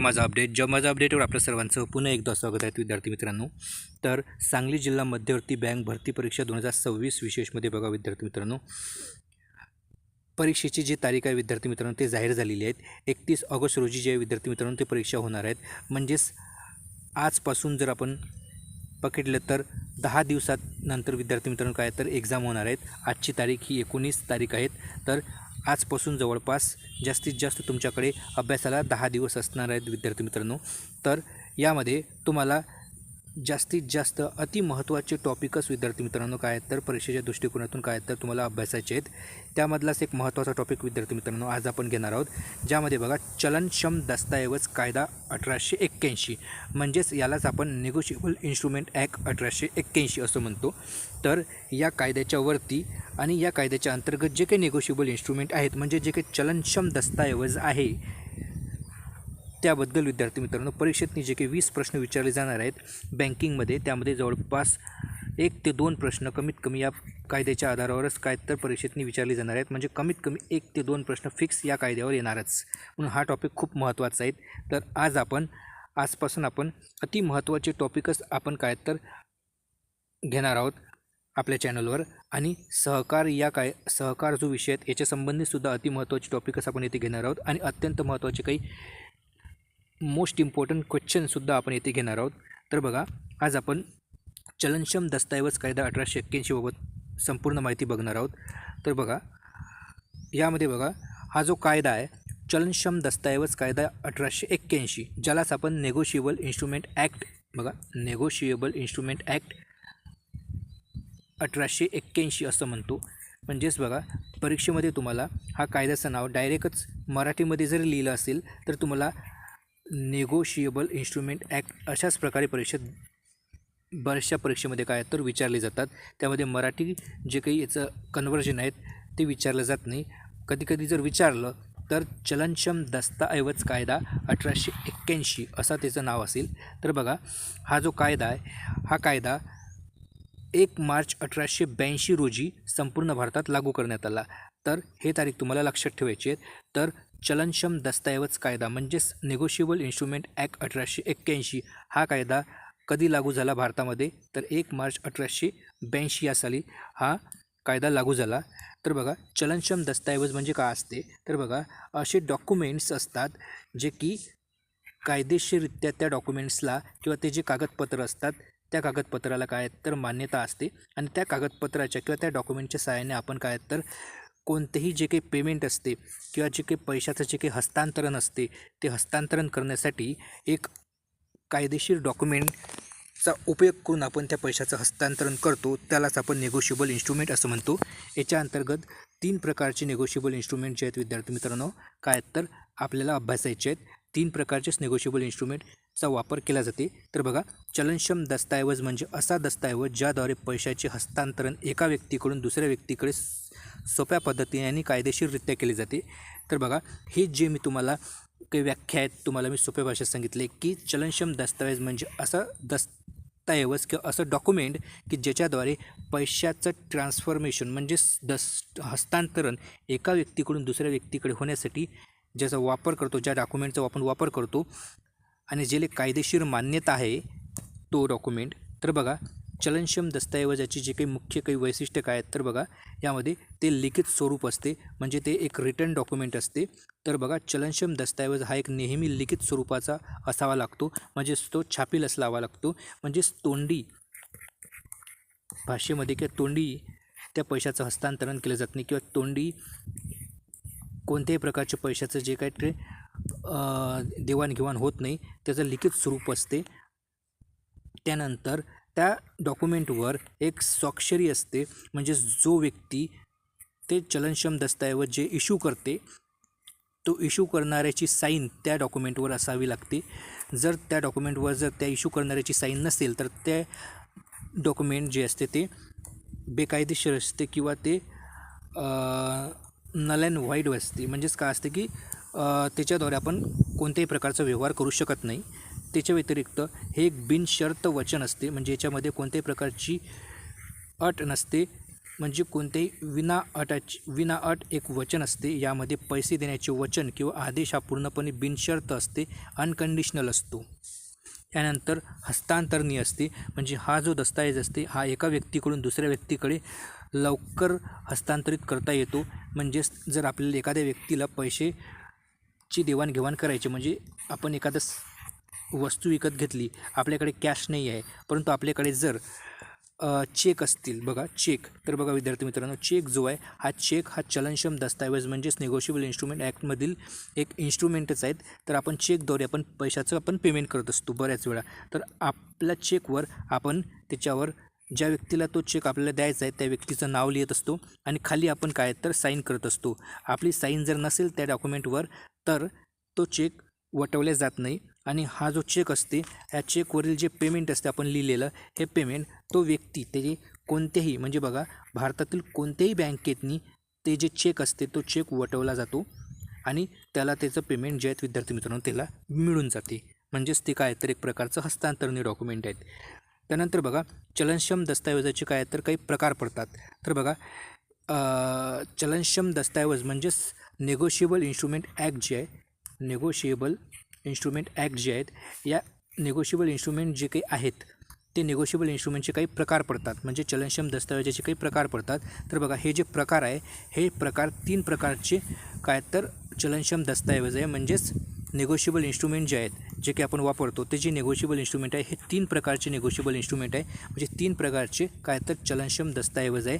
माझा अपडेटवर आपल्या सर्वांचं पुन्हा एकदा स्वागत आहे विद्यार्थी मित्रांनो. तर सांगली जिल्हा मध्यवर्ती बँक भरती परीक्षा 2026 विशेषमध्ये बघा विद्यार्थी मित्रांनो, परीक्षेची जी तारीख आहे विद्यार्थी मित्रांनो ते जाहीर झालेली आहेत. 31 ऑगस्ट रोजी जे विद्यार्थी मित्रांनो ते परीक्षा होणार आहेत. म्हणजेच आजपासून जर आपण पकडलं तर 10 दिवसानंतर विद्यार्थी मित्रांनो काय तर एक्झाम होणार आहेत. आजची तारीख ही 19 तारीख आहेत. तर आजपासून जवळपास जास्तीत जास्त तुमच्याकडे अभ्यासाला 10 दिवस असणार आहेत विद्यार्थी मित्रांनो. तर यामध्ये तुम्हाला जास्तीत जास्त अतिमहत्त्वाचे टॉपिकच विद्यार्थी मित्रांनो काय आहेत तर परीक्षेच्या दृष्टिकोनातून काय तर तुम्हाला अभ्यासायचे आहेत. त्यामधलाच एक महत्त्वाचा टॉपिक विद्यार्थी मित्रांनो आज आपण घेणार आहोत, ज्यामध्ये बघा चलनक्षम दस्तऐवज कायदा 1881, म्हणजेच यालाच आपण निगोशिएबल इन्स्ट्रुमेंट ॲक्ट 1881 असं म्हणतो. तर या कायद्याच्या वरती आणि या कायद्याच्या अंतर्गत जे काही निगोशिएबल इन्स्ट्रुमेंट आहेत, म्हणजे जे काही चलनक्षम दस्तऐवज आहे त्याबद्दल विद्यार्थी मित्रांनो परीक्षेतनी जे काही 20 प्रश्न विचारले जाणार आहेत बँकिंगमध्ये, त्यामध्ये जवळपास 1 ते 2 प्रश्न कमीत कमी या कायद्याच्या आधारावरच काय तर परीक्षेतनी विचारले जाणार आहेत. म्हणजे कमीत कमी 1 ते 2 प्रश्न फिक्स या कायद्यावर येणारच, म्हणून हा टॉपिक खूप महत्त्वाचा आहे. तर आजपासून आपण अतिमहत्त्वाचे टॉपिकच आपण काय तर घेणार आहोत आपल्या चॅनलवर. आणि सहकार जो विषय आहेत याच्या संबंधीसुद्धा अतिमहत्त्वाचे टॉपिकच आपण येथे घेणार आहोत. आणि अत्यंत महत्त्वाचे काही मोस्ट इम्पॉर्टंट क्वेश्चनसुद्धा आपण येथे घेणार आहोत. तर बघा, आज आपण चलनक्षम दस्तऐवज कायदा 1881 बाबत संपूर्ण माहिती बघणार आहोत. तर बघा, यामध्ये बघा हा जो कायदा आहे चलनक्षम दस्तऐवज कायदा 1881, ज्यालाच आपण नेगोशिएबल इन्स्ट्रुमेंट ॲक्ट, बघा नेगोशिएबल इन्स्ट्रुमेंट ॲक्ट 1881 असं म्हणतो. म्हणजेच बघा, परीक्षेमध्ये तुम्हाला हा कायद्याचं नाव डायरेक्टच मराठीमध्ये जर लिहिलं असेल तर तुम्हाला नेगोशिएबल इन्स्ट्रुमेंट ॲक्ट अशाच प्रकारे बऱ्याचशा परीक्षेमध्ये काय तर विचारले जातात. त्यामध्ये मराठी जे काही याचं कन्व्हर्जन आहेत ते विचारलं जात नाही. कधीकधी जर विचारलं तर चलनक्षम दस्तऐवज कायदा 1881 असा त्याचं नाव असेल. तर बघा, हा जो कायदा आहे हा कायदा 1 मार्च 1882 रोजी संपूर्ण भारतात लागू करण्यात आला. तर हे तारीख तुम्हाला लक्षात ठेवायची आहे. तर चलनक्षम दस्तऐवज कायदा म्हणजेच निगोशिएबल इन्स्ट्रुमेंट ॲक्ट 1881 हा कायदा कधी लागू झाला भारतामध्ये, तर 1 मार्च 1882 या साली हा कायदा लागू झाला. तर बघा, चलनक्षम दस्तऐवज म्हणजे काय असते, तर बघा असे डॉक्युमेंट्स असतात जे की कायदेशीररित्या त्या डॉक्युमेंट्सला किंवा ते जे कागदपत्र असतात त्या कागदपत्राला काय तर मान्यता असते. आणि त्या कागदपत्राच्या किंवा त्या डॉक्युमेंटच्या सहाय्याने आपण काय तर कोणतेही जे काही पेमेंट असते किंवा जे काही पैशाचं जे काही हस्तांतरण असते ते हस्तांतरण करण्यासाठी एक कायदेशीर डॉक्युमेंटचा उपयोग करून आपण त्या पैशाचं हस्तांतरण करतो, त्यालाच आपण निगोशिएबल इन्स्ट्रुमेंट असं म्हणतो. याच्या अंतर्गत 3 प्रकारचे निगोशिएबल इन्स्ट्रुमेंट जे आहेत विद्यार्थी मित्रांनो काय तर आपल्याला अभ्यासायचे आहेत. 3 प्रकारचेच निगोशिएबल इन्स्ट्रुमेंटचा वापर केला जाते. तर बघा, चलनक्षम दस्तऐवज म्हणजे असा दस्तऐवज ज्याद्वारे पैशाचे हस्तांतरण एका व्यक्तीकडून दुसऱ्या व्यक्तीकडे सोप्या पद्धतीने आणि कायदेशीररित्या केले जाते. तर बघा, हे जे मी तुम्हाला काही व्याख्या आहेत तुम्हाला मी सोप्या भाषेत सांगितले की चलनक्षम दस्तऐवज म्हणजे असा दस्तऐवज किंवा असं डॉक्युमेंट की ज्याच्याद्वारे पैशाचं ट्रान्सफॉर्मेशन म्हणजे हस्तांतरण एका व्यक्तीकडून दुसऱ्या व्यक्तीकडे होण्यासाठी ज्याचा वापर करतो, ज्या डॉक्युमेंटचा आपण वापर करतो आणि जे कायदेशीर मान्यता आहे तो डॉक्युमेंट. तर बघा, चलनक्षम दस्तऐवजाची जे काही मुख्य काही वैशिष्ट्य काय आहेत, तर बघा यामध्ये ते लिखित स्वरूप असते, म्हणजे ते एक रिटर्न डॉक्युमेंट असते. तर बघा, चलनक्षम दस्तऐवज हा एक नेहमी लिखित स्वरूपाचा असावा लागतो, म्हणजेच तो छापील असावा लागतो. म्हणजेच तोंडी भाषेमध्ये किंवा तोंडी त्या पैशाचं हस्तांतरण केलं जात नाही किंवा तोंडी कोणत्याही प्रकारच्या पैशाचं जे काही ते देवाणघेवाण होत नाही, त्याचं लिखित स्वरूप असते. त्यानंतर त्या डॉक्युमेंटवर एक स्वाक्षरी असते, म्हणजे जो व्यक्ती ते चलनक्षम दस्तऐवज जे इश्यू करते तो इश्यू करणाऱ्याची साईन त्या डॉक्युमेंटवर असावी लागते. जर त्या डॉक्युमेंटवर जर त्या इश्यू करणाऱ्याची साईन नसेल तर ते डॉक्युमेंट जे असते ते बेकायदेशीर असते किंवा ते नल अँड व्हाईड असते. म्हणजेच काय असते की त्याच्याद्वारे आपण कोणत्याही प्रकारचा व्यवहार करू शकत नाही. त्याच्या व्यतिरिक्त हे एक बिनशर्त वचन असते, म्हणजे याच्यामध्ये कोणत्याही प्रकारची अट नसते म्हणजे कोणतेही विना अट एक वचन असते. यामध्ये पैसे देण्याचे वचन किंवा आदेश हा पूर्णपणे बिनशर्त असते, अनकंडिशनल असतो. त्यानंतर हस्तांतरणी असते, म्हणजे हा जो दस्तऐवज असते हा एका व्यक्तीकडून दुसऱ्या व्यक्तीकडे लवकर हस्तांतरित करता येतो. म्हणजेच जर आपल्याला एखाद्या व्यक्तीला पैसेची देवाणघेवाण करायची, म्हणजे आपण वस्तू विकत घेतली, आपल्याकडे कॅश नाही आहे, परंतु आपल्याकडे जर चेक असतील, बघा चेक, तर बघा विद्यार्थी मित्रांनो, चेक जो आहे हा चलनक्षम दस्तऐवज म्हणजेच निगोशिएबल इन्स्ट्रुमेंट ॲक्टमधील एक इन्स्ट्रुमेंटच आहेत. तर आपण चेकद्वारे पैशाचं पेमेंट करत असतो बऱ्याच वेळा. तर आपल्या चेकवर आपण त्याच्यावर ज्या व्यक्तीला तो चेक आपल्याला द्यायचा आहे त्या व्यक्तीचं नाव लिहित असतो आणि खाली आपण काय तर साईन करत असतो. आपली साईन जर नसेल त्या डॉक्युमेंटवर तर तो चेक वटवल्या जात नाही. आणि हा जो चेक असते, ह्या चेकवरील जे पेमेंट असते आपण लिहिलेलं, हे पेमेंट तो व्यक्ती त्याचे कोणत्याही, म्हणजे बघा भारतातील कोणत्याही बँकेतनी ते जे चेक असते तो चेक वटवला जातो आणि त्याला त्याचं पेमेंट जे आहेत विद्यार्थी मित्रांनो त्याला मिळून जाते. म्हणजेच ते काय तर एक प्रकारचं हस्तांतरणी डॉक्युमेंट आहेत. त्यानंतर बघा चलनक्षम दस्तऐवजाचे काय तर काही प्रकार पडतात. तर बघा चलनक्षम दस्तऐवज म्हणजेच नेगोशिएबल इन्स्ट्रुमेंट ॲक्ट जे आहे, नेगोशिएबल इन्स्ट्रुमेंट ॲक्ट जे आहेत, या नेगोशिएबल इन्स्ट्रुमेंट जे काही आहेत ते नेगोशिएबल इन्स्ट्रुमेंटचे काही प्रकार पडतात. म्हणजे चलनक्षम दस्तऐवजाचे काही प्रकार पडतात. तर बघा हे जे प्रकार आहे, हे प्रकार 3 प्रकारचे काय तर चलनक्षम दस्तऐवज आहे. म्हणजेच नेगोशिएबल इन्स्ट्रुमेंट जे आहेत, जे काही आपण वापरतो ते जे नेगोशिएबल इन्स्ट्रुमेंट आहे, हे 3 प्रकारचे नेगोशिएबल इन्स्ट्रुमेंट आहे. म्हणजे 3 प्रकारचे काय तर चलनक्षम दस्तऐवज आहे.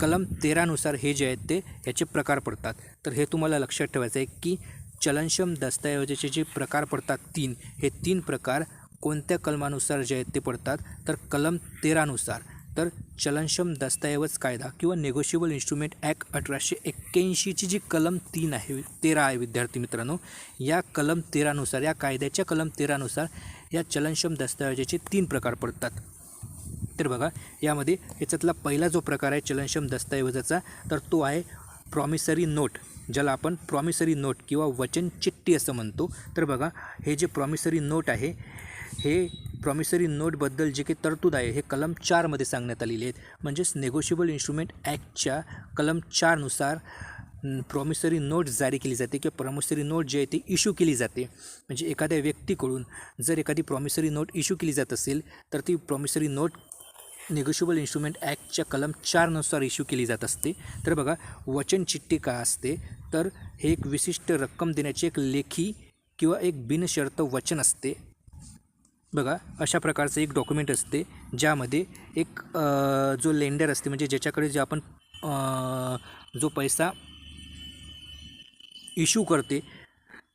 कलम 13 नुसार हे जे आहेत ते याचे प्रकार पडतात. तर हे तुम्हाला लक्षात ठेवायचं आहे की चलनक्षम दस्तऐवजाचे जे प्रकार पडतात 3, हे 3 प्रकार कोणत्या कलमानुसार जे आहेत ते पडतात, तर कलम 13 नुसार. तर चलनक्षम दस्तऐवज कायदा किंवा नेगोशिएबल इन्स्ट्रुमेंट ॲक्ट 1881ची जी कलम 13 आहे विद्यार्थी मित्रांनो, या कलम 13 नुसार, या कायद्याच्या कलम 13 नुसार या चलनक्षम दस्तऐवजाचे 3 प्रकार पडतात. तर बघा यामध्ये याच्यातला पहिला जो प्रकार आहे चलनक्षम दस्तऐवजाचा, तर तो आहे प्रॉमिसरी नोट, ज्याला आपण प्रॉमिसरी नोट किंवा वचन चिठ्ठी असं म्हणतो. तर बघा हे जे प्रॉमिसरी नोट आहे, हे प्रॉमिसरी नोटबद्दल जे काही तरतूद आहे हे कलम 4 मध्ये सांगण्यात आलेली आहेत. म्हणजेच नेगोशिएबल इन्स्ट्रुमेंट ॲक्टच्या कलम 4 नुसार प्रॉमिसरी नोट जारी केली जाते किंवा प्रॉमिसरी नोट जे आहे ते इश्यू केली जाते. म्हणजे एखाद्या व्यक्तीकडून जर एखादी प्रॉमिसरी नोट इश्यू केली जात असेल तर ती प्रॉमिसरी नोट नेगोशिएबल इन्स्ट्रुमेंट ॲक्टच्या कलम 4 नुसार इश्यू केली जात असते. तर बघा वचन चिठ्ठी काय असते, तर हे एक विशिष्ट रक्कम देण्याची एक लेखी किंवा एक बिनशर्त वचन असते. बघा अशा प्रकारचं एक डॉक्युमेंट असते, ज्यामध्ये एक जो लेंडर असते, म्हणजे ज्याच्याकडे जे आपण जो पैसा इश्यू करते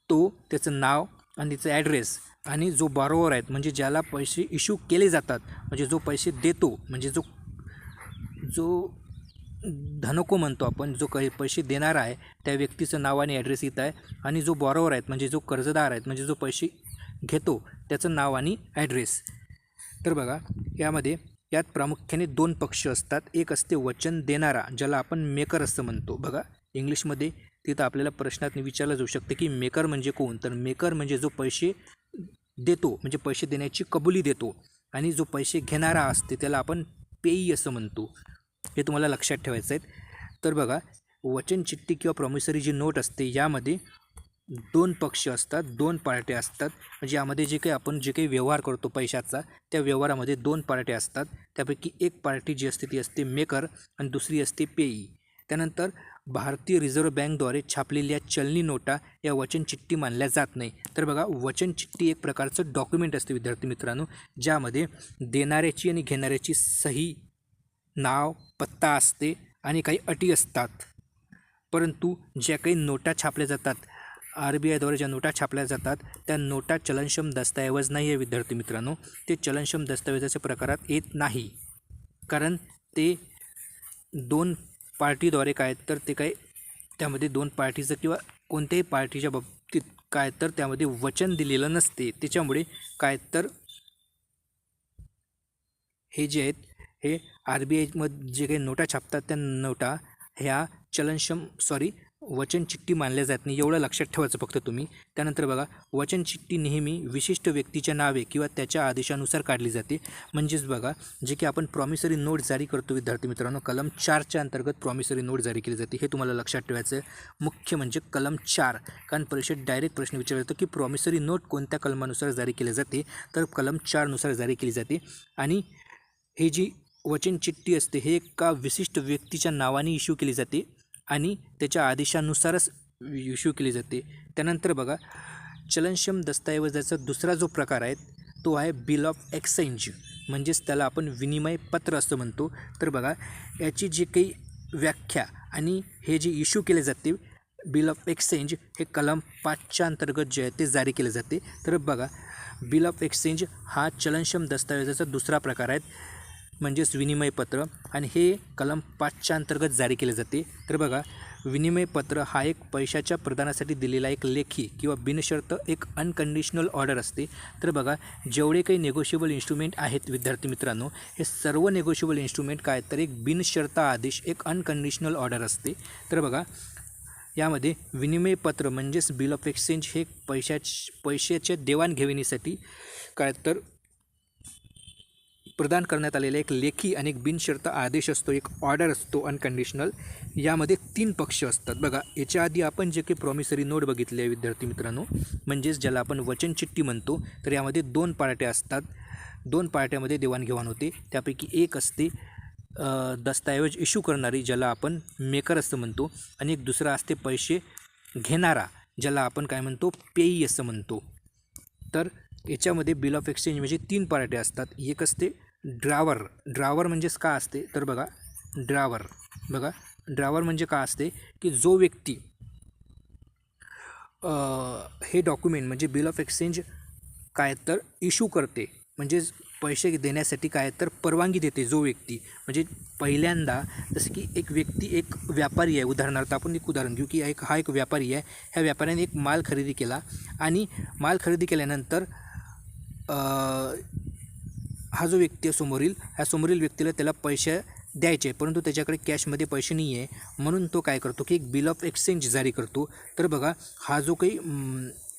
तो, त्याचं नाव आणि त्याचं ॲड्रेस, आणि जो बॉरोवर आहेत म्हणजे ज्याला पैसे इश्यू केले जातात, म्हणजे जो पैसे देतो, म्हणजे जो धनको म्हणतो आपण, जो काही पैसे देणारा आहे त्या व्यक्तीचं नाव आणि ॲड्रेस इथं आहे. आणि जो बॉरोवर आहेत म्हणजे जो कर्जदार आहेत, म्हणजे जो पैसे घेतो त्याचं नाव आणि ॲड्रेस. तर बघा यात प्रामुख्याने 2 पक्ष असतात. एक असते वचन देणारा, ज्याला आपण मेकर असं म्हणतो. बघा इंग्लिशमध्ये तिथं आपल्याला प्रश्नात विचारलं जाऊ शकते की मेकर म्हणजे कोण, तर मेकर म्हणजे जो पैसे देतो, म्हणजे पैसे देण्याची कबुली देतो. आणि जो पैसे घेणारा असते त्याला आपण पेई असं म्हणतो. हे तुम्हाला लक्षात ठेवायचं आहे. तर बघा वचन चिठ्ठी किंवा प्रॉमिसरी जी नोट असते यामध्ये 2 पक्ष असतात, 2 पार्ट्या असतात. म्हणजे यामध्ये जे काही व्यवहार करतो पैशाचा, त्या व्यवहारामध्ये 2 पार्ट्या असतात. त्यापैकी एक पार्टी जी असते ती असते मेकर आणि दुसरी असते पेई. त्यानंतर भारतीय रिझर्व्ह बँकद्वारे छापलेल्या चलनी नोटा या वचन चिठ्ठी मानल्या जात नाही. तर बघा वचन चिठ्ठी एक प्रकारचं डॉक्युमेंट असते विद्यार्थी मित्रांनो, ज्यामध्ये देणाऱ्याची आणि घेणाऱ्याची सही, नाव, पत्ता असते आणि काही अटी असतात. परंतु ज्या काही नोटा छापल्या जातात, RBIद्वारे ज्या नोटा छापल्या जातात त्या नोटा चलनक्षम दस्तऐवज नाही आहे विद्यार्थी मित्रांनो. ते चलनक्षम दस्तऐवजाच्या प्रकारात येत नाही, कारण ते 2 पार्टीद्वारे काय तर ते काय त्यामध्ये 2 पार्टीचं किंवा कोणत्याही पार्टीच्या बाबतीत काय तर त्यामध्ये वचन दिलेलं नसते. त्याच्यामुळे काय तर हे जे आहेत हे RBIमध्ये जे काही नोटा छापतात त्या नोटा ह्या वचन चिठ्ठी मानल्या जात नाही, एवढं लक्षात ठेवायचं फक्त तुम्ही. त्यानंतर बघा, वचन चिठ्ठी नेहमी विशिष्ट व्यक्तीच्या नावे किंवा त्याच्या आदेशानुसार काढली जाते. म्हणजेच बघा, जे की आपण प्रॉमिसरी नोट जारी करतो विद्यार्थी मित्रांनो, कलम 4च्या अंतर्गत प्रॉमिसरी नोट जारी केली जाते. हे तुम्हाला लक्षात ठेवायचं आहे. मुख्य म्हणजे कलम 4, कारण परीक्षेत डायरेक्ट प्रश्न विचारला जातो की प्रॉमिसरी नोट कोणत्या कलमानुसार जारी केली जाते, तर कलम 4नुसार जारी केली जाते. आणि हे जी वचन चिठ्ठी असते हे एका विशिष्ट व्यक्तीच्या नावाने इश्यू केली जाते आणि त्याच्या आदेशानुसारच इश्यू केली जाते. त्यानंतर बघा, चलनक्षम दस्तऐवजाचा दुसरा जो प्रकार आहे तो आहे बिल ऑफ एक्सचेंज, म्हणजेच त्याला आपण विनिमय पत्र असं म्हणतो. तर बघा, याची जी काही व्याख्या आणि हे जे इश्यू केले जाते बिल ऑफ एक्सचेंज, हे कलम 5च्या अंतर्गत जे आहे ते जारी केले जाते. तर बघा, बिल ऑफ एक्सचेंज हा चलनक्षम दस्तऐवजाचा दुसरा प्रकार आहे, म्हणजेच विनिमय पत्र, आणि हे कलम 5च्या अंतर्गत जारी केले जाते. तर बघा, विनिमय पत्र हा एक पैशाच्या प्रदानासाठी दिलेला एक लेखी किंवा बिनशर्त एक अनकंडिशनल ऑर्डर असते. तर बघा, जेवढे काही नेगोशिएबल इन्स्ट्रुमेंट आहेत विद्यार्थी मित्रांनो, हे सर्व नेगोशिएबल इन्स्ट्रुमेंट काय, तर एक बिनशर्त आदेश, एक अनकंडिशनल ऑर्डर असते. तर बघा, यामध्ये विनिमय पत्र म्हणजेच बिल ऑफ एक्सचेंज हे पैशाच्या देवाणघेवाणीसाठी काय तर प्रदान करण्यात आलेला एक लेखी आणि एक बिनशर्त आदेश असतो, एक ऑर्डर असतो अनकंडिशनल. यामध्ये 3 पक्ष असतात. बघा, याच्या आधी आपण जे काही प्रॉमिसरी नोट बघितले आहे विद्यार्थी मित्रांनो, म्हणजेच ज्याला आपण वचन चिठ्ठी म्हणतो, तर यामध्ये 2 पार्ट्या असतात. 2 पार्ट्यामध्ये देवाणघेवाण होते. त्यापैकी एक असते दस्तऐवज इश्यू करणारी, ज्याला आपण मेकर असं म्हणतो, आणि एक दुसरा असते पैसे घेणारा, ज्याला आपण काय म्हणतो, पेई असं म्हणतो. तर याच्यामध्ये बिल ऑफ एक्सचेंज म्हणजे 3 पार्ट्या असतात. एक असते ड्रावर म्हणजेच का असते, तर बघा, ड्रावर म्हणजे का असते की जो व्यक्ती हे डॉक्युमेंट म्हणजे बिल ऑफ एक्सचेंज काय तर इश्यू करते, म्हणजेच पैसे देण्यासाठी काय तर परवानगी देते जो व्यक्ती, म्हणजे पहिल्यांदा जसं की एक व्यक्ती, एक व्यापारी आहे, उदाहरणार्थ आपण एक उदाहरण घेऊ की हा एक व्यापारी आहे. ह्या व्यापाऱ्याने एक माल खरेदी केला आणि माल खरेदी केल्यानंतर हा जो व्यक्ती आहे ह्या समोरील व्यक्तीला त्याला पैसे द्यायचे, परंतु त्याच्याकडे कॅशमध्ये पैसे नाही आहे, म्हणून तो काय करतो की एक बिल ऑफ एक्सचेंज जारी करतो. तर बघा, हा जो काही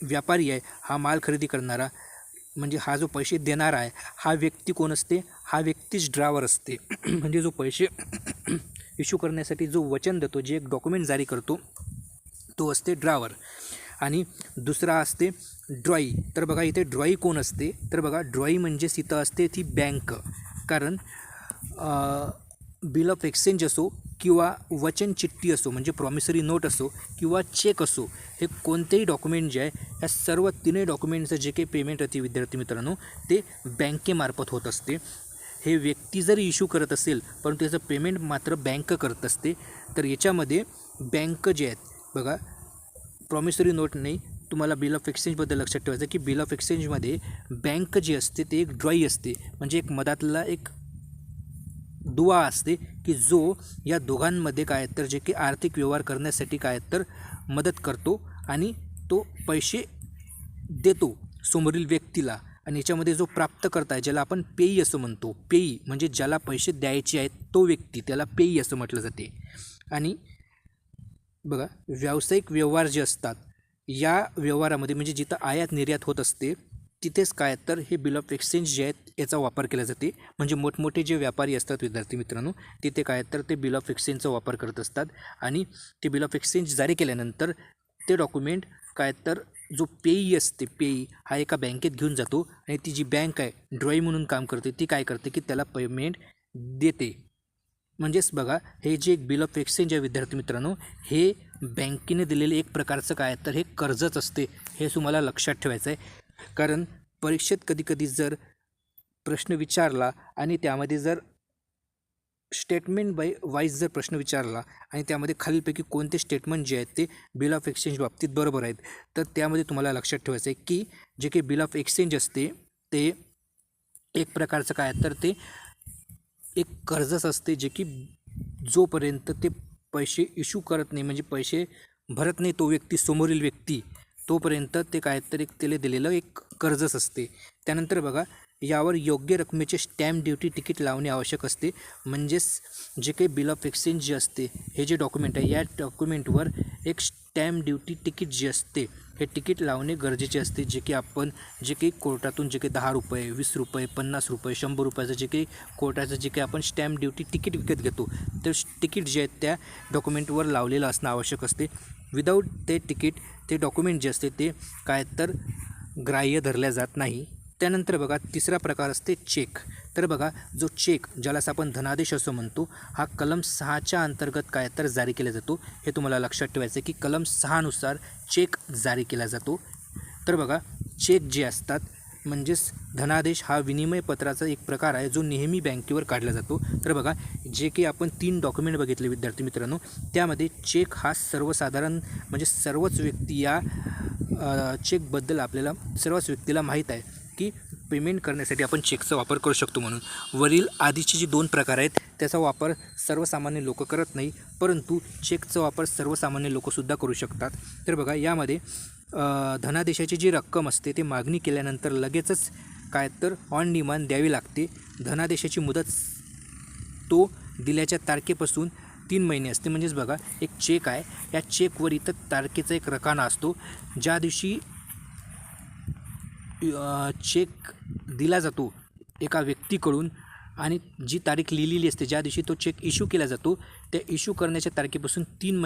व्यापारी आहे, हा माल खरेदी करणारा, म्हणजे हा जो पैसे देणारा आहे, हा व्यक्ती कोण असते, हा व्यक्तीच ड्रावर असते. म्हणजे जो पैसे इश्यू करण्यासाठी जो वचन देतो, जे एक डॉक्युमेंट जारी करतो, तो असते ड्रावर. आणि दुसरा असते ड्रॉई. तर बघा, इथे ड्रॉई कोण असते, तर बघा, ड्रॉई म्हणजेच इथं असते ती बँक. कारण बिल ऑफ एक्सचेंज असो किंवा वचन चिठ्ठी असो, म्हणजे प्रॉमिसरी नोट असो किंवा चेक असो, हे कोणतेही डॉक्युमेंट जे आहे, ह्या सर्व 3 डॉक्युमेंटचं जे काही पेमेंट होते विद्यार्थी मित्रांनो, ते बँकेमार्फत होत असते. हे व्यक्ती जरी इश्यू करत असेल, परंतु त्याचं पेमेंट मात्र बँक करत असते. तर याच्यामध्ये बँक जे आहेत, बघा, प्रॉमिसरी नोट नाही, तुम्हाला बिल ऑफ एक्सचेंजबद्दल लक्षात ठेवायचं की बिल ऑफ एक्सचेंजमध्ये बँक जी असते ते एक ड्रॉई असते, म्हणजे एक मधातला एक दुवा असते की जो या दोघांमध्ये काय तर जे की आर्थिक व्यवहार करण्यासाठी काय तर मदत करतो आणि तो पैसे देतो समोरील व्यक्तीला. आणि याच्यामध्ये जो प्राप्तकर्ता आहे, ज्याला आपण पेई असं म्हणतो, पेई म्हणजे ज्याला पैसे द्यायचे आहेत तो व्यक्ती, त्याला पेई असं म्हटलं जाते. आणि बघा, व्यावसायिक व्यवहार जे असतात, या व्यवहारामध्ये म्हणजे जिथं आयात निर्यात होत असते, तिथेच काय तर हे बिल ऑफ एक्सचेंज जे आहेत याचा वापर केला जाते. म्हणजे मोठमोठे जे व्यापारी असतात विद्यार्थी मित्रांनो, तिथे काय तर ते बिल ऑफ एक्सचेंजचा वापर करत असतात. आणि ते बिल ऑफ एक्सचेंज जारी केल्यानंतर ते डॉक्युमेंट काय तर जो पेई असते, पेई हा एका बँकेत घेऊन जातो, आणि ती जी बँक आहे ड्रॉई म्हणून काम करते, ती काय करते की त्याला पेमेंट देते. म्हणजेच बघा, हे जे बिल ऑफ एक्सचेंज आहे विद्यार्थी मित्रांनो, हे बँकेने दिलेले एक प्रकारचं काय तर हे कर्जच असते. हे तुम्हाला लक्षात ठेवायचं आहे. कारण परीक्षेत कधीकधी जर प्रश्न विचारला आणि त्यामध्ये जर स्टेटमेंट वाईज जर प्रश्न विचारला आणि त्यामध्ये खालीलपैकी कोणते स्टेटमेंट जे आहेत ते बिल ऑफ एक्सचेंज बाबतीत बरोबर आहेत, तर त्यामध्ये तुम्हाला लक्षात ठेवायचं आहे की जे काही बिल ऑफ एक्सचेंज असते ते एक प्रकारचं काय तर ते एक कर्जच असते, जे की जोपर्यंत ते पैसे इश्यू करत नाही, म्हणजे पैसे भरत नाही तो व्यक्ती, समोरील व्यक्ती, तोपर्यंत ते काय तर एक त्याला दिलेलं एक कर्जच असते. त्यानंतर बघा, यावर योग्य रकमेचे स्टॅम्प ड्युटी तिकीट लावणे आवश्यक असते. म्हणजेच जे काही बिल ऑफ एक्सचेंज जे असते, हे जे डॉक्युमेंट आहे, या डॉक्युमेंटवर एक स्टॅम्प ड्युटी तिकीट जे असते हे तिकीट लावणे गरजेचे असते, जे की कोर्टातून जे काही 10 रुपये 20 रुपये 50 रुपये 100 रुपयाचं जे काही कोर्टाचं जे काही आपण स्टॅम्प ड्युटी तिकीट विकत घेतो, तर तिकीट जे आहेत त्या डॉक्युमेंटवर लावलेलं असणं आवश्यक असते. विदाऊट ते तिकीट ते डॉक्युमेंट जे असते ते काय तर ग्राह्य धरल्या जात नाही. त्यानंतर बघा तिसरा प्रकार असते चेक. तर बघा जो चेक ज्यालाच आपण धनादेश असं म्हणतो, हा कलम 6च्या अंतर्गत काय तर जारी केला जातो. हे तुम्हाला लक्षात ठेवायचं आहे की कलम 6नुसार चेक जारी केला जातो. तर बघा चेक जे असतात म्हणजेच धनादेश हा विनिमय पत्राचा एक प्रकार आहे जो नेहमी बँकेवर काढला जातो. तर बघा जे की आपण 3 डॉक्युमेंट बघितले विद्यार्थी मित्रांनो, त्यामध्ये चेक हा सर्वसाधारण म्हणजे सर्वच व्यक्ती या चेकबद्दल आपल्याला सर्वच व्यक्तीला माहीत आहे की पेमेंट करण्यासाठी आपण चेकचा वापर करू शकतो. म्हणून वरील आधीचे जे 2 प्रकार आहेत त्याचा वापर सर्वसामान्य लोक करत नाही, परंतु चेकचा वापर सर्वसामान्य लोकसुद्धा करू शकतात. तर बघा यामध्ये धनादेशाची जी रक्कम असते ते मागणी केल्यानंतर लगेचच काय तर ऑन डिमांड द्यावी लागते. धनादेशाची मुदत तो दिल्याच्या तारखेपासून 3 महिने असते. म्हणजेच बघा एक चेक आहे, या चेकवर इथं तारखेचा एक रकाना असतो. ज्या दिवशी चेक दिला जातो एका व्यक्तीकडून आणि जी तारीख लिहिलेली असते ज्या दिवशी तो चेक इश्यू केला जातो, त्या इश्यू करण्याच्या तारखेपासून 3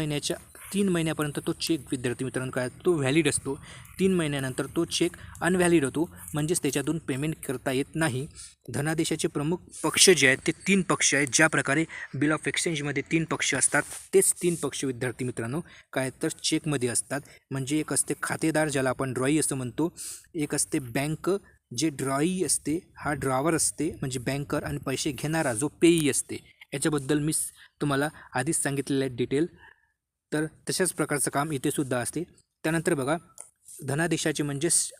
महिन्यापर्यंत तो चेक विद्यार्थी मित्रांनो काय तो व्हॅलिड असतो. 3 महिन्यानंतर तो चेक अनव्हॅलिड होतो, म्हणजेच त्याच्यातून पेमेंट करता येत नाही. धनादेशाचे प्रमुख पक्ष जे आहेत ते 3 पक्ष आहेत. ज्या प्रकारे बिल ऑफ एक्सचेंजमध्ये 3 पक्ष असतात तेच 3 पक्ष विद्यार्थी मित्रांनो काय तर चेकमध्ये असतात. म्हणजे एक असते खातेदार ज्याला आपण ड्रॉई असं म्हणतो, एक असते बँक जे ड्रॉई असते हा ड्रॉवर असते म्हणजे बँकर, आणि पैसे घेणारा जो पेई असते. याच्याबद्दल मी तुम्हाला आधीच सांगितलेलं आहे डिटेल. तर तशाच प्रकारचं काम इथे सुद्धा असते. त्यानंतर बघा धनादेशाचे म्हणजेच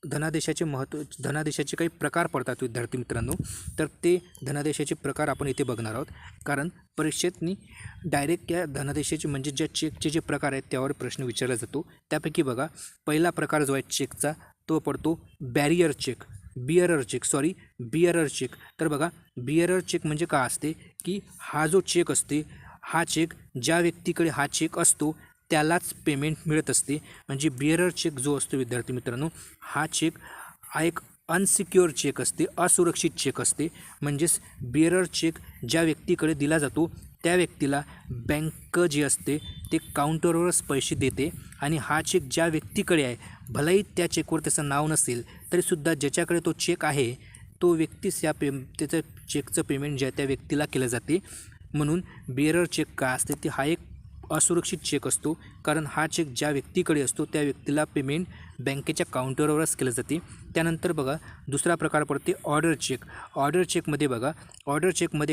धनादेशाचे काही प्रकार पडतात विद्यार्थी मित्रांनो. तर ते धनादेशाचे प्रकार आपण इथे बघणार आहोत, कारण परीक्षेतनी डायरेक्ट या धनादेशाचे म्हणजे ज्या चेकचे जे प्रकार आहेत त्यावर प्रश्न विचारला जातो. त्यापैकी बघा पहिला प्रकार जो आहे चेकचा तो पडतो बिअरर चेक. तर बघा बिअरर चेक म्हणजे काय असते की हा जो चेक असते हा चेक ज्या व्यक्तीकडे हा चेक असतो त्यालाच पेमेंट मिळत असते. म्हणजे बिअरर चेक जो असतो विद्यार्थी मित्रांनो हा चेक हा एक अनसिक्युअर चेक असते, असुरक्षित चेक असते. म्हणजेच बिअरर चेक ज्या व्यक्तीकडे दिला जातो त्या व्यक्तीला बँक जी असते ते काउंटरवरच पैसे देते, आणि हा चेक ज्या व्यक्तीकडे आहे भलेही त्या चेकवर त्याचं नाव नसेल तरीसुद्धा ज्याच्याकडे तो चेक आहे तो व्यक्तीच त्याचं चेकचं पेमेंट ज्या त्या व्यक्तीला केलं जाते. म्हणून बिअरर चेक काय असते ते हा एक असुरक्षित चेक असतो, कारण हा चेक ज्या व्यक्तीकडे असतो त्या व्यक्तीला पेमेंट बँकेच्या काउंटरवरच केलं जाते. त्यानंतर बघा दुसरा प्रकार पडते ऑर्डर चेक. ऑर्डर चेकमध्ये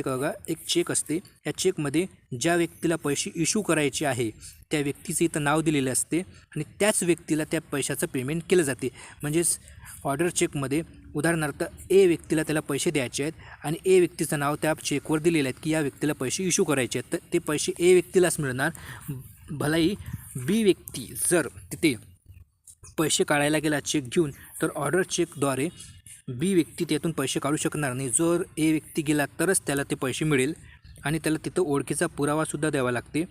बघा एक चेक असते, या चेकमध्ये ज्या व्यक्तीला पैसे इश्यू करायचे आहे त्या व्यक्तीचं इथं नाव दिलेलं असते आणि त्याच व्यक्तीला त्या पैशाचं पेमेंट केलं जाते. म्हणजेच ऑर्डर चेकमध्ये उदाहरणार्थ ए व्यक्तीला त्याला पैसे द्यायचे आहेत आणि ए व्यक्तीचं नाव त्या चेकवर दिलेलं आहे की या व्यक्तीला पैसे इश्यू करायचे आहेत, तर ते पैसे ए व्यक्तीलाच मिळणार. भलाही बी व्यक्ती जर तिथे पैसे काढायला गेला चेक घेऊन तर ऑर्डर चेकद्वारे बी व्यक्ती त्यातून पैसे काढू शकणार नाही. जर ए व्यक्ती गेला तरच त्याला ते पैसे मिळेल, आणि त्याला तिथं ओळखीचा पुरावासुद्धा द्यावा लागते,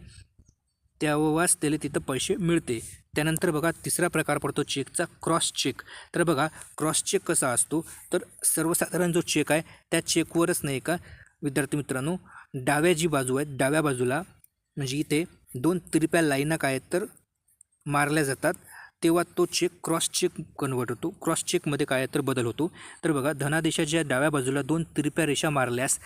तेव्हाच त्याला तिथं पैसे मिळते. त्यानंतर बघा तिसरा प्रकार पडतो चेकचा क्रॉस चेक. तर बघा क्रॉस चेक कसा असतो तर सर्वसाधारण जो चेक आहे त्या चेकवरच नाही का विद्यार्थी मित्रांनो डाव्या जी बाजू आहे डाव्या बाजूला म्हणजे इथे 2 तिरप्या लाईना काय तर मारल्या जातात, तेव्हा तो चेक क्रॉस चेक कन्वर्ट होतो. क्रॉस चेकमध्ये काय तर बदल होतो. तर बघा धनादेशाच्या डाव्या बाजूला 2 तिरप्या रेषा मारल्यास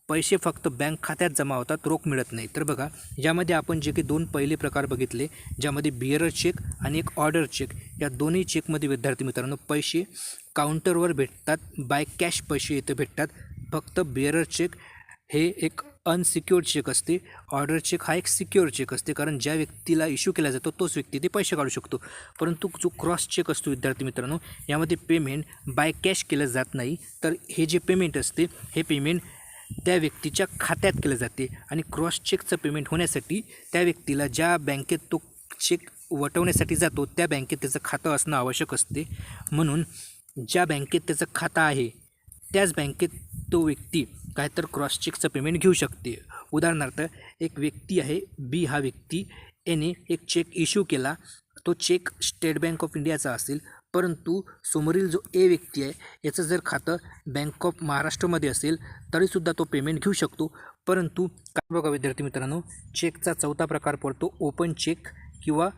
पैसे फक्त बँक खात्यात जमा होतात, रोख मिळत नाही. तर बघा यामध्ये आपण जे काही 2 पहिले प्रकार बघितले ज्यामध्ये बिअरर चेक आणि एक ऑर्डर चेक, या दोन्ही चेकमध्ये विद्यार्थी मित्रांनो पैसे काउंटरवर भेटतात, बाय कॅश पैसे इथे भेटतात. फक्त बिअरर चेक हे एक अनसिक्युअर्ड चेक असते, ऑर्डर चेक हा एक सिक्युअर चेक असते, कारण ज्या व्यक्तीला इश्यू केला जातो तोच व्यक्ती ते पैसे काढू शकतो. परंतु जो क्रॉस चेक असतो विद्यार्थी मित्रांनो यामध्ये पेमेंट बाय कॅश केलं जात नाही, तर हे जे पेमेंट असते हे पेमेंट त्या व्यक्तीच्या खात्यात केलं जाते. आणि क्रॉस चेकचं पेमेंट होण्यासाठी त्या व्यक्तीला ज्या बँकेत तो चेक वटवण्यासाठी जातो त्या बँकेत त्याचं खातं असणं आवश्यक असते. म्हणून ज्या बँकेत त्याचं खातं आहे त्याच बँकेत तो व्यक्ती काय तर क्रॉस चेकचं पेमेंट घेऊ शकते. उदाहरणार्थ एक व्यक्ती आहे बी, हा व्यक्ती याने एक चेक इश्यू केला, तो चेक स्टेट बँक ऑफ इंडियाचा असेल, परंतु समोरील जो ए व्यक्ती आहे याचं जर खातं बँक ऑफ महाराष्ट्रामध्ये असेल तरीसुद्धा तो पेमेंट घेऊ शकतो. परंतु काय बघा विद्यार्थी मित्रांनो, चेकचा चौथा प्रकार पडतो ओपन चेक किंवा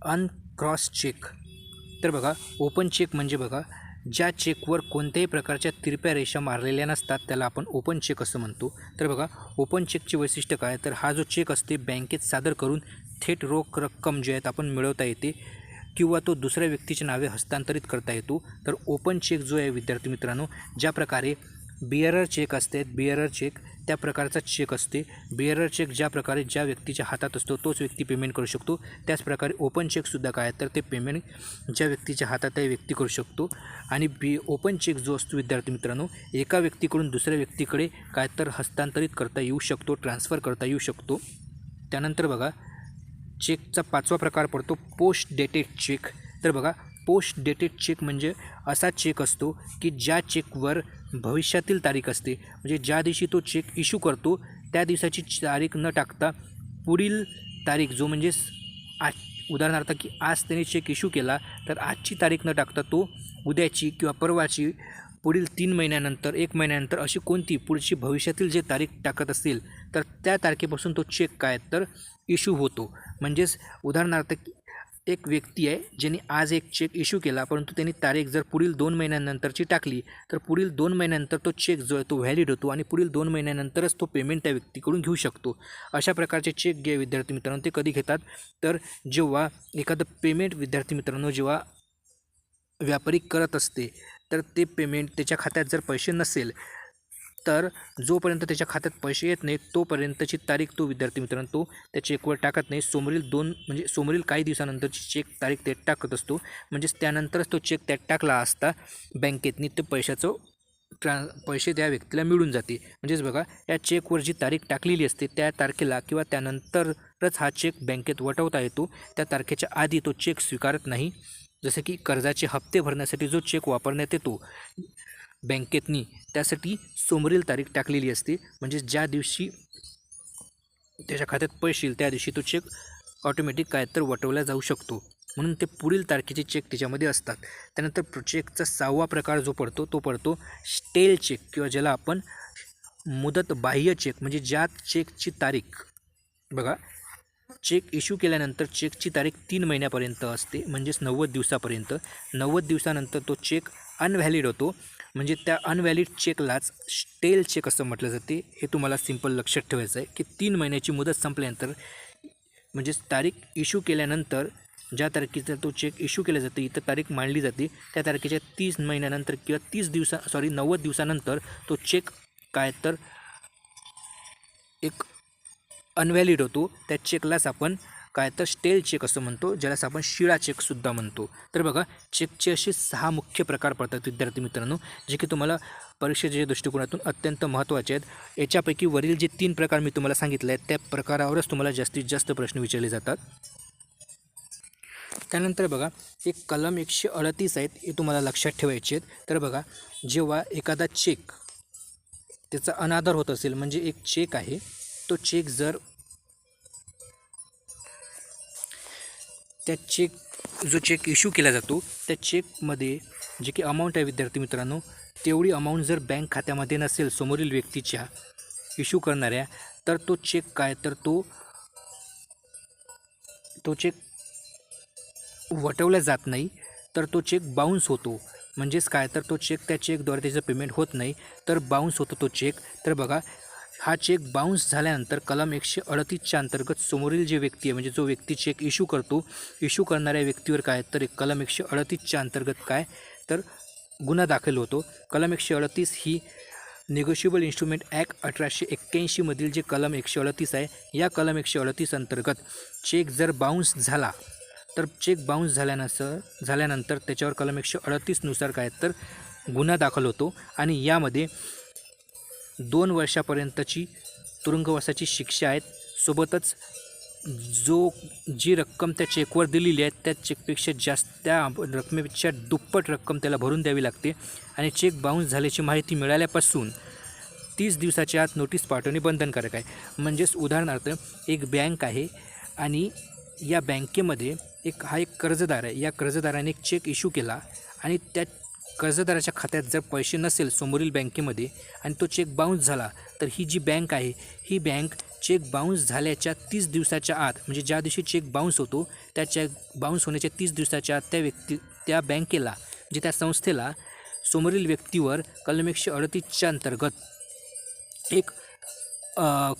अनक्रॉस चेक. तर बघा ओपन चेक म्हणजे बघा ज्या चेकवर कोणत्याही प्रकारच्या तिरप्या रेषा मारलेल्या नसतात त्याला आपण ओपन चेक असं म्हणतो. तर बघा ओपन चेकचे वैशिष्ट्य काय, तर हा जो चेक असते बँकेत सादर करून थेट रोख रक्कम जे आहेत आपण मिळवता येते किंवा तो दुसऱ्या व्यक्तीच्या नावे हस्तांतरित करता येतो. तर ओपन चेक जो आहे विद्यार्थी मित्रांनो, ज्या प्रकारे बिअरर चेक असते, बिअरर चेक त्या प्रकारचा चेक असते. बिअरर चेक ज्या प्रकारे ज्या व्यक्तीच्या हातात असतो तोच व्यक्ती पेमेंट करू शकतो, त्याचप्रकारे ओपन चेकसुद्धा काय तर ते पेमेंट ज्या व्यक्तीच्या हातात आहे व्यक्ती करू शकतो. आणि ओपन चेक जो असतो विद्यार्थी मित्रांनो, एका व्यक्तीकडून दुसऱ्या व्यक्तीकडे काय तर हस्तांतरित करता येऊ शकतो, ट्रान्सफर करता येऊ शकतो. त्यानंतर बघा चेकचा पाचवा प्रकार पडतो पोस्ट डेटेड चेक. तर बघा पोस्ट डेटेड चेक म्हणजे असा चेक असतो की ज्या चेकवर भविष्यातील तारीख असते, म्हणजे ज्या दिवशी तो चेक इश्यू करतो त्या दिवसाची तारीख न टाकता पुढील तारीख जो म्हणजे आज उदाहरणार्थ की आज त्याने चेक इश्यू केला तर आजची तारीख न टाकता तो उद्याची किंवा परवाची, पुढील 3 महिन्यानंतर 1 महिन्यानंतर अशी कोणती पुढची भविष्यातील जे तारीख टाकत असतील तर त्या तारखेपासून तो चेक काय तर इश्यू होतो. म्हणजेच उदाहरणार्थ एक व्यक्ती आहे ज्याने आज एक चेक इश्यू केला, परंतु त्यांनी तारीख जर पुढील 2 महिन्यानंतरची टाकली तर पुढील 2 महिन्यानंतर तो चेक जो आहे तो व्हॅलिड होतो आणि पुढील 2 महिन्यानंतरच तो पेमेंट त्या व्यक्तीकडून घेऊ शकतो. अशा प्रकारचे चेक जे विद्यार्थी मित्रांनो ते कधी घेतात तर जेव्हा एखादं पेमेंट विद्यार्थी मित्रांनो जेव्हा व्यापारी करत असते तर ते पेमेंट त्याच्या खात्यात जर पैसे नसेल तर जोपर्यंत त्याच्या खात्यात पैसे येत नाहीत तोपर्यंतची तारीख तो विद्यार्थी मित्रांनो तो त्या चेकवर टाकत नाही. समोरील काही दिवसानंतरची चेक तारीख ते टाकत असतो. म्हणजेच त्यानंतरच तो चेक त्यात टाकला असता बँकेतनी ते पैसे त्या व्यक्तीला मिळून जाते. म्हणजेच बघा या चेकवर जी तारीख टाकलेली असते त्या तारखेला किंवा त्यानंतरच हा चेक बँकेत वटवता येतो, त्या तारखेच्या आधी तो चेक स्वीकारत नाही. जसे की कर्जाचे हप्ते भरण्यासाठी जो चेक वापरण्यात येतो बँकेतनी त्यासाठी समोरील तारीख टाकलेली असते, म्हणजे ज्या दिवशी त्याच्या खात्यात पैसे येईल त्या दिवशी तो चेक ऑटोमॅटिक काय तर वटवला जाऊ शकतो. म्हणून ते पुढील तारखेचे चेक त्याच्यामध्ये असतात. त्यानंतर चेकचा 6वा प्रकार जो पडतो तो पडतो स्टेल चेक किंवा ज्याला आपण मुदत बाह्य चेक, म्हणजे ज्या चेकची तारीख बघा चेक इश्यू केल्यानंतर चेकची तारीख 3 महिन्यापर्यंत असते, म्हणजेच 90 दिवसापर्यंत. 90 दिवसानंतर तो चेक अनव्हॅलिड होतो, म्हणजे त्या अनव्हॅलिड चेकलाच स्टेल चेक असं म्हटलं जाते. हे तुम्हाला सिंपल लक्षात ठेवायचं आहे की 3 महिन्याची मुदत संपल्यानंतर म्हणजेच तारीख इश्यू केल्यानंतर ज्या तारखेचा तो चेक इश्यू केला जाते इथं तारीख मांडली जाते त्या तारखेच्या 30 महिन्यानंतर किंवा 90 दिवसानंतर तो चेक काय तर एक अनव्हॅलिड होतो. त्या चेकलाच आपण काय तर स्टेल चेक असं म्हणतो, ज्यालाच आपण शिळा चेकसुद्धा म्हणतो. तर बघा चेकचे असे 6 मुख्य प्रकार पडतात विद्यार्थी मित्रांनो, जे की तुम्हाला परीक्षेच्या दृष्टिकोनातून अत्यंत महत्त्वाचे आहेत. याच्यापैकी वरील जे 3 प्रकार मी तुम्हाला सांगितले आहेत त्या प्रकारावरच तुम्हाला जास्तीत जास्त प्रश्न विचारले जातात. त्यानंतर बघा एक कलम 138 आहेत, हे तुम्हाला लक्षात ठेवायचे आहेत. तर बघा जेव्हा एखादा चेक त्याचा अनादर होत असेल, म्हणजे एक चेक आहे तो चेक जर जो चेक इश्यू केला जातो त्या चेकमध्ये जे की अमाऊंट आहे विद्यार्थी मित्रांनो तेवढी अमाऊंट जर बँक खात्यामध्ये नसेल समोरील व्यक्तीच्या इश्यू करणाऱ्या तर तो चेक काय तर तो चेक वटवला जात नाही, तर तो चेक बाउन्स होतो. म्हणजेच काय तर तो चेक त्या चेकद्वारे त्याचं पेमेंट होत नाही तर बाउन्स होतो तो चेक. तर बघा हा चेक बाउन्स झाल्यानंतर कलम 138च्या अंतर्गत समोरील जे व्यक्ती आहे म्हणजे जो व्यक्ती चेक इश्यू करतो, इश्यू करणाऱ्या व्यक्तीवर काय तर कलम 138च्या अंतर्गत काय तर गुन्हा दाखल होतो. कलम 138 ही निगोशिएबल इन्स्ट्रुमेंट ॲक्ट 1881 मधील जे कलम 138 आहे या कलम 138 अंतर्गत चेक जर बाउन्स झाला तर चेक बाउन्स झाल्यानंतर त्याच्यावर कलम 138 नुसार काय तर गुन्हा दाखल होतो आणि यामध्ये 2 वर्षापर्यंतची तुरुंगवासाची शिक्षा आहेत. सोबतच जी रक्कम त्या चेकवर दिलेली आहे त्या चेकपेक्षा जास्त त्या रकमेपेक्षा दुप्पट रक्कम त्याला भरून द्यावी लागते आणि चेक बाउन्स झाल्याची माहिती मिळाल्यापासून 30 दिवसाच्या आत नोटीस पाठवणे बंधनकारक आहे. म्हणजेच उदाहरणार्थ एक बँक आहे आणि या बँकेमध्ये हा एक कर्जदार आहे. या कर्जदाराने एक चेक इश्यू केला आणि त्या कर्जदाराच्या खात्यात जर पैसे नसेल समोरील बँकेमध्ये आणि तो चेक बाउन्स झाला, तर ही जी बँक आहे ही बँक चेक बाउन्स झाल्याच्या 30 दिवसाच्या आत, म्हणजे ज्या दिवशी चेक बाउन्स होतो त्या चेक बाउन्स होण्याच्या 30 दिवसाच्या आत त्या बँकेला, म्हणजे त्या संस्थेला समोरील व्यक्तीवर कलम 138च्या अंतर्गत एक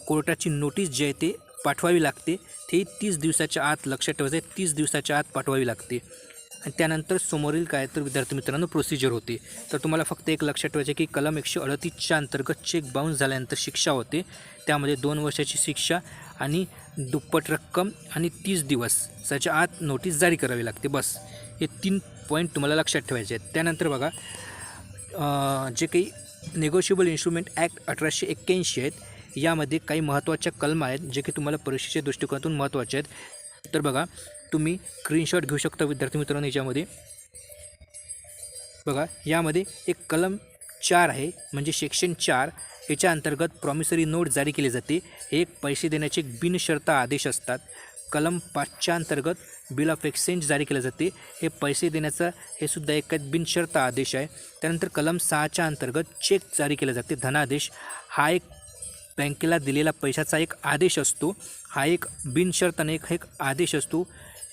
कोर्टाची नोटीस जी आहे ते पाठवावी लागते. ते 30 दिवसाच्या आत, लक्षात ठेवायचं 30 दिवसाच्या आत पाठवावी लागते. आणि त्यानंतर समोरील काय तर विद्यार्थी मित्रांनो प्रोसिजर होते. तर तुम्हाला फक्त एक लक्षात ठेवायचे की कलम 138च्या अंतर्गत चेक बाउन्स झाल्यानंतर शिक्षा होते. त्यामध्ये 2 वर्षाची शिक्षा आणि दुप्पट रक्कम आणि 30 दिवसाच्या आत नोटीस जारी करावी लागते. बस हे 3 पॉईंट तुम्हाला लक्षात ठेवायचे आहेत. त्यानंतर बघा जे काही नेगोशिएबल इन्स्ट्रुमेंट ॲक्ट 1881 आहेत, यामध्ये काही महत्त्वाच्या कलम आहेत जे की तुम्हाला परीक्षेच्या दृष्टिकोनातून महत्त्वाचे आहेत. तर बघा तुम्ही स्क्रीनशॉट घेऊ शकता विद्यार्थी मित्रांनो. याच्यामध्ये बघा यामध्ये एक कलम 4 आहे, म्हणजे सेक्शन 4. याच्या अंतर्गत प्रॉमिसरी नोट जारी केली जाते. हे एक पैसे देण्याचे एक बिनशर्त आदेश असतात. कलम 5च्या अंतर्गत बिल ऑफ एक्सचेंज जारी केले जाते. हे पैसे देण्याचा हे सुद्धा एक बिनशर्त आदेश आहे. त्यानंतर कलम 6च्या अंतर्गत चेक जारी केले जाते, धनादेश. हा एक बँकेला दिलेला पैशाचा एक आदेश असतो. हा एक बिनशर्त आणि एक आदेश असतो.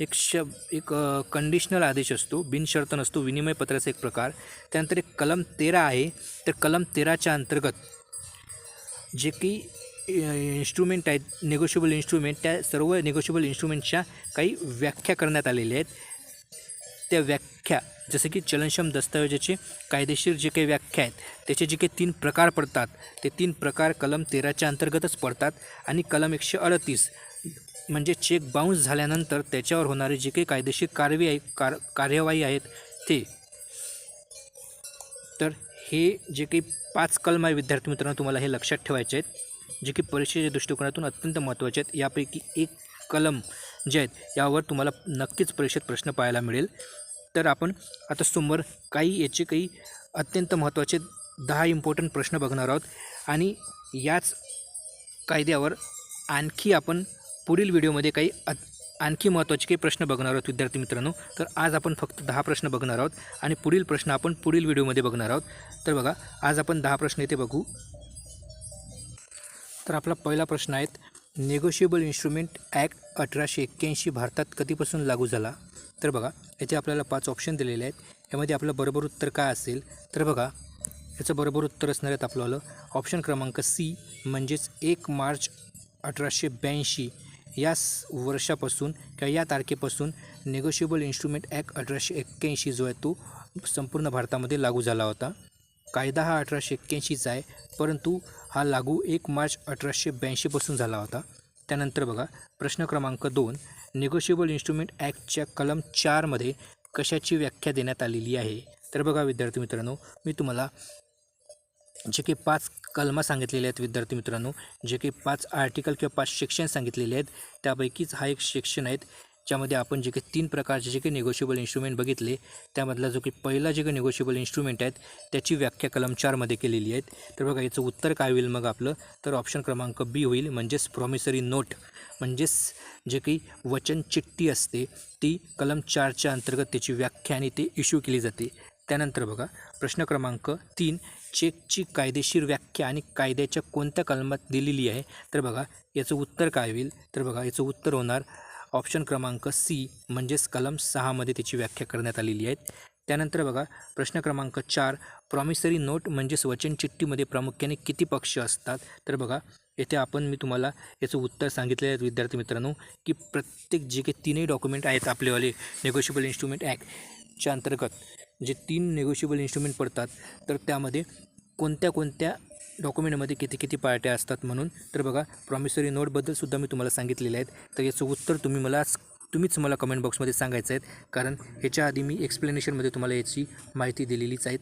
एक कंडिशनल आदेश असतो, बिनशर्त नसतो, विनिमय पत्राचा एक प्रकार. त्यानंतर एक कलम 13 आहे. तर कलम 13च्या अंतर्गत जे की इन्स्ट्रुमेंट आहेत, नेगोशिएबल इन्स्ट्रुमेंट, त्या सर्व नेगोशिएबल इन्स्ट्रुमेंटच्या काही व्याख्या करण्यात आलेल्या आहेत. त्या व्याख्या जसे की चलनक्षम दस्तऐवजाचे कायदेशीर जे काही व्याख्या आहेत त्याचे जे काही 3 प्रकार पडतात, ते 3 प्रकार कलम 13च्या अंतर्गतच पडतात. आणि कलम 138 म्हणजे चेक बाउन्स झाल्यानंतर त्याच्यावर होणारे जे काही कायदेशीर कार्यवाही आहेत ते. तर हे जे काही 5 कलम आहे विद्यार्थी मित्रांनो, तुम्हाला हे लक्षात ठेवायचे आहेत, जे की परीक्षेच्या दृष्टिकोनातून अत्यंत महत्त्वाचे आहेत. यापैकी एक कलम जे आहेत यावर तुम्हाला नक्कीच परीक्षेत प्रश्न पाहायला मिळेल. तर आपण आता समोर याचे काही अत्यंत महत्त्वाचे 10 इम्पॉर्टंट प्रश्न बघणार आहोत. आणि याच कायद्यावर आणखी आपण पुढील व्हिडिओमध्ये काही आणखी महत्त्वाचे काही प्रश्न बघणार आहोत विद्यार्थी मित्रांनो. तर आज आपण फक्त 10 प्रश्न बघणार आहोत आणि पुढील प्रश्न आपण पुढील व्हिडिओमध्ये बघणार आहोत. तर बघा आज आपण 10 प्रश्न इथे बघू. तर आपला पहिला प्रश्न आहे, नेगोशिएबल इन्स्ट्रुमेंट ॲक्ट 1881 भारतात कधीपासून लागू झाला? तर बघा येथे आपल्याला 5 ऑप्शन दिलेले आहेत. यामध्ये आपलं बरोबर उत्तर काय असेल? तर बघा याचं बरोबर उत्तर असणार आहेत आपलं ऑप्शन क्रमांक सी, म्हणजेच 1 मार्च 1882 या वर्षापासून किंवा या तारखेपासून नेगोशिएबल इन्स्ट्रुमेंट ॲक्ट 1881 जो आहे तो संपूर्ण भारतामध्ये लागू झाला होता. कायदा हा 1881चा आहे, परंतु हा लागू 1 मार्च 1882पासून झाला होता. त्यानंतर बघा प्रश्न क्रमांक 2, नेगोशिएबल इन्स्ट्रुमेंट ॲक्टच्या कलम 4मध्ये कशाची व्याख्या देण्यात आलेली आहे? तर बघा विद्यार्थी मित्रांनो, मी तुम्हाला जे काही 5 कलमं सांगितलेले आहेत विद्यार्थी मित्रांनो, जे काही 5 आर्टिकल किंवा 5 सेक्शन सांगितलेले आहेत, त्यापैकीच हा एक सेक्शन आहे ज्यामध्ये आपण जे काही 3 प्रकारचे जे काही नेगोशिएबल इन्स्ट्रुमेंट बघितले, त्यामधला जो काही पहिला जे काही नेगोशिएबल इन्स्ट्रुमेंट आहेत त्याची व्याख्या कलम 4मध्ये केलेली आहे. तर बघा याचं उत्तर काय होईल मग आपलं? तर ऑप्शन क्रमांक बी होईल, म्हणजेच प्रॉमिसरी नोट. म्हणजेच जे काही वचन चिठ्ठी असते ती कलम 4च्या अंतर्गत त्याची व्याख्या आणि ते इश्यू केली जाते. त्यानंतर बघा प्रश्न क्रमांक 3, चेकची कायदेशीर व्याख्या आणि कायद्याच्या कोणत्या कलमात दिलेली आहे? तर बघा याचं उत्तर काय होईल? तर बघा याचं उत्तर होणार ऑप्शन क्रमांक सी, म्हणजेच कलम 6मध्ये त्याची व्याख्या करण्यात आलेली आहे. त्यानंतर बघा प्रश्न क्रमांक 4, प्रॉमिसरी नोट म्हणजेच वचन चिठ्ठीमध्ये प्रामुख्याने किती पक्ष असतात? तर बघा येथे मी तुम्हाला याचं उत्तर सांगितले आहे विद्यार्थी मित्रांनो, की प्रत्येक जे काही 3 डॉक्युमेंट आहेत आपलेवाले नेगोशिएबल इन्स्ट्रुमेंट ॲक्टच्या अंतर्गत जे 3 नेगोशिएबल इन्स्ट्रुमेंट पडतात, तर त्यामध्ये कोणत्या डॉक्युमेंटमध्ये किती पार्ट्या असतात म्हणून. तर बघा प्रॉमिसरी नोटबद्दलसुद्धा मी तुम्हाला सांगितलेलं आहे. तर याचं उत्तर तुम्हीच मला कमेंट बॉक्समध्ये सांगायचं आहे, कारण ह्याच्या आधी मी एक्सप्लेनेशनमध्ये तुम्हाला याची माहिती दिलेलीच आहे.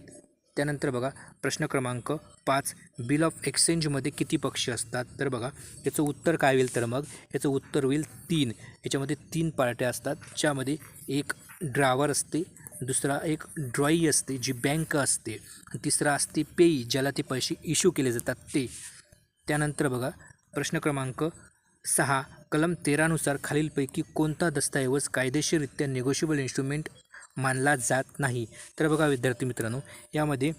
त्यानंतर बघा प्रश्न क्रमांक 5, बिल ऑफ एक्सचेंजमध्ये किती पक्ष असतात? तर बघा याचं उत्तर काय होईल? तर मग याचं उत्तर होईल 3. याच्यामध्ये 3 पार्ट्या असतात, ज्यामध्ये एक ड्रावर असते, दुसरा एक ड्रॉई असते जी बँक असते, आणि तिसरा असते पेई ज्याला ते पैसे इश्यू केले जातात ते. त्यानंतर बघा प्रश्न क्रमांक 6, कलम 13नुसार खालीलपैकी कोणता दस्तऐवज कायदेशीररित्या निगोशिएबल इन्स्ट्रुमेंट मानला जात नाही? तर बघा विद्यार्थी मित्रांनो, यामध्ये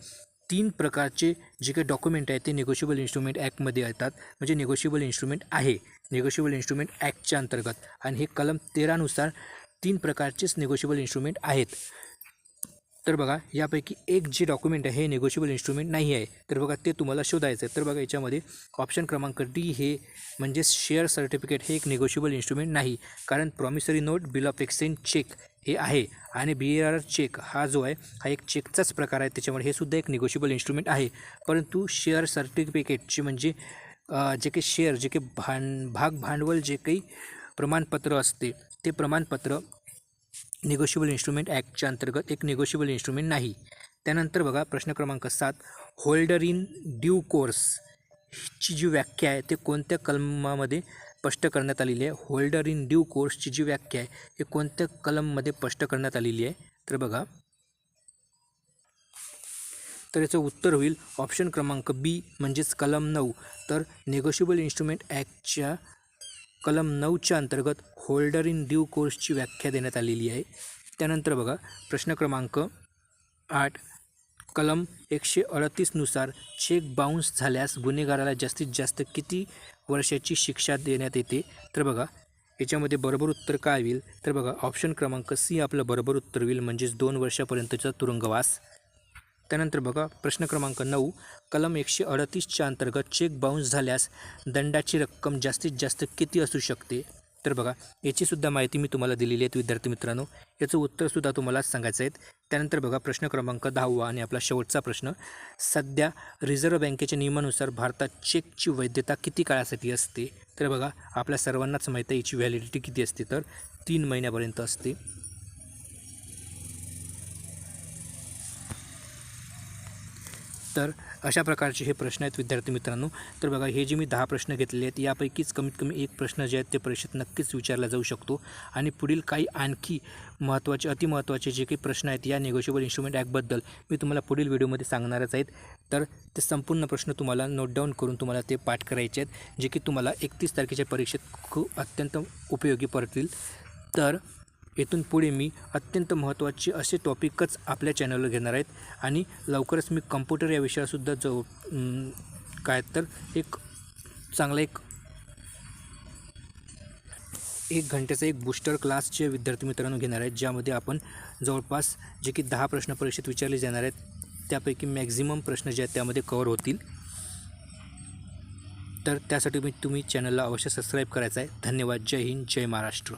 3 प्रकारचे जे काही डॉक्युमेंट आहेत ते निगोशिएबल इन्स्ट्रुमेंट ॲक्टमध्ये येतात. म्हणजे निगोशिएबल इन्स्ट्रुमेंट आहे निगोशिएबल इन्स्ट्रुमेंट ॲक्टच्या अंतर्गत, आणि हे कलम 13नुसार 3 प्रकारचेच निगोशिएबल इन्स्ट्रुमेंट आहेत. तर बघा यापैकी एक जे डॉक्युमेंट आहे हे निगोशिएबल इन्स्ट्रुमेंट नाही आहे. तर बघा ते तुम्हाला शोधायचं आहे. तर बघा याच्यामध्ये ऑप्शन क्रमांक डी हे म्हणजे शेअर सर्टिफिकेट हे एक निगोशिएबल इन्स्ट्रुमेंट नाही, कारण promissory note, bill of exchange, cheque हे आहे, आणि BAR चेक हा जो आहे हा एक चेकचाच प्रकार आहे, त्याच्यामुळे हे सुद्धा एक निगोशिएबल इन्स्ट्रुमेंट आहे. परंतु शेअर सर्टिफिकेटचे म्हणजे जे काही शेअर, जे काही भाग भांडवल, जे काही प्रमाणपत्र असते ते प्रमाणपत्र निगोशिएबल इन्स्ट्रुमेंट ॲक्टच्या अंतर्गत एक निगोशिएबल इन्स्ट्रुमेंट नाही. त्यानंतर बघा प्रश्न क्रमांक 7, होल्डर इन ड्यू कोर्सची जी व्याख्या आहे ते कोणत्या कलमामध्ये स्पष्ट करण्यात आलेली आहे? होल्डर इन ड्यू कोर्सची जी व्याख्या आहे हे कोणत्या कलममध्ये स्पष्ट करण्यात आलेली आहे? तर बघा, तर याचं उत्तर होईल ऑप्शन क्रमांक बी म्हणजेच कलम 9. तर निगोशिएबल इन्स्ट्रुमेंट ॲक्टच्या कलम 9च्या अंतर्गत होल्डर इन ड्यू कोर्सची व्याख्या देण्यात आलेली आहे. त्यानंतर बघा प्रश्न क्रमांक 8, कलम 138नुसार चेक बाउन्स झाल्यास गुन्हेगाराला जास्तीत जास्त किती वर्षाची शिक्षा देण्यात येते? तर बघा याच्यामध्ये बरोबर उत्तर काय होईल? तर बघा ऑप्शन क्रमांक सी आपलं बरोबर उत्तर होईल, म्हणजेच 2 वर्षापर्यंतचा तुरुंगवास. त्यानंतर बघा प्रश्न क्रमांक 9, कलम 138च्या अंतर्गत चेक बाउन्स झाल्यास दंडाची रक्कम जास्तीत जास्त किती असू शकते? तर बघा याचीसुद्धा माहिती मी तुम्हाला दिलेली आहे विद्यार्थी मित्रांनो, याचं उत्तरसुद्धा तुम्हाला सांगायचं आहे. त्यानंतर बघा प्रश्न क्रमांक 10 आणि आपला शेवटचा प्रश्न, सध्या रिझर्व्ह बँकेच्या नियमानुसार भारतात चेकची वैधता किती काळासाठी असते? तर बघा आपल्या सर्वांनाच माहीत आहे याची व्हॅलिडिटी किती असते, तर 3 महिन्यापर्यंत असते. तर अशा प्रकारचे हे प्रश्न आहेत विद्यार्थी मित्रांनो. तर बघा हे जे मी 10 प्रश्न घेतलेले आहेत यापैकीच कमीत कमी एक प्रश्न जे आहेत ते परीक्षेत नक्कीच विचारला जाऊ शकतो, आणि पुढील काही आणखी महत्त्वाचे अतिमहत्त्वाचे जे काही प्रश्न आहेत या निगोशिएबल इन्स्ट्रुमेंट ॲक्टबद्दल मी तुम्हाला पुढील व्हिडिओमध्ये सांगणारच आहेत. तर ते संपूर्ण प्रश्न तुम्हाला नोट डाऊन करून तुम्हाला ते पाठ करायचे आहेत, जे की तुम्हाला 31 तारखेच्या परीक्षेत खूप अत्यंत उपयोगी पडतील. तर इथून पुढे मी अत्यंत महत्त्वाचे असे टॉपिकच आपल्या चॅनलवर घेणार आहेत, आणि लवकरच मी कम्प्युटर या विषयासुद्धा काय तर एक चांगला एक घंट्याचा एक बूस्टर क्लासचे विद्यार्थी मित्रांनो घेणार आहेत, ज्यामध्ये आपण जवळपास जे की 10 प्रश्न परीक्षेत विचारले जाणार आहेत त्यापैकी मॅक्झिमम प्रश्न जे आहेत त्यामध्ये कव्हर होतील. तर त्यासाठी तुम्ही चॅनलला अवश्य सबस्क्राईब करायचं आहे. धन्यवाद. जय हिंद, जय महाराष्ट्र.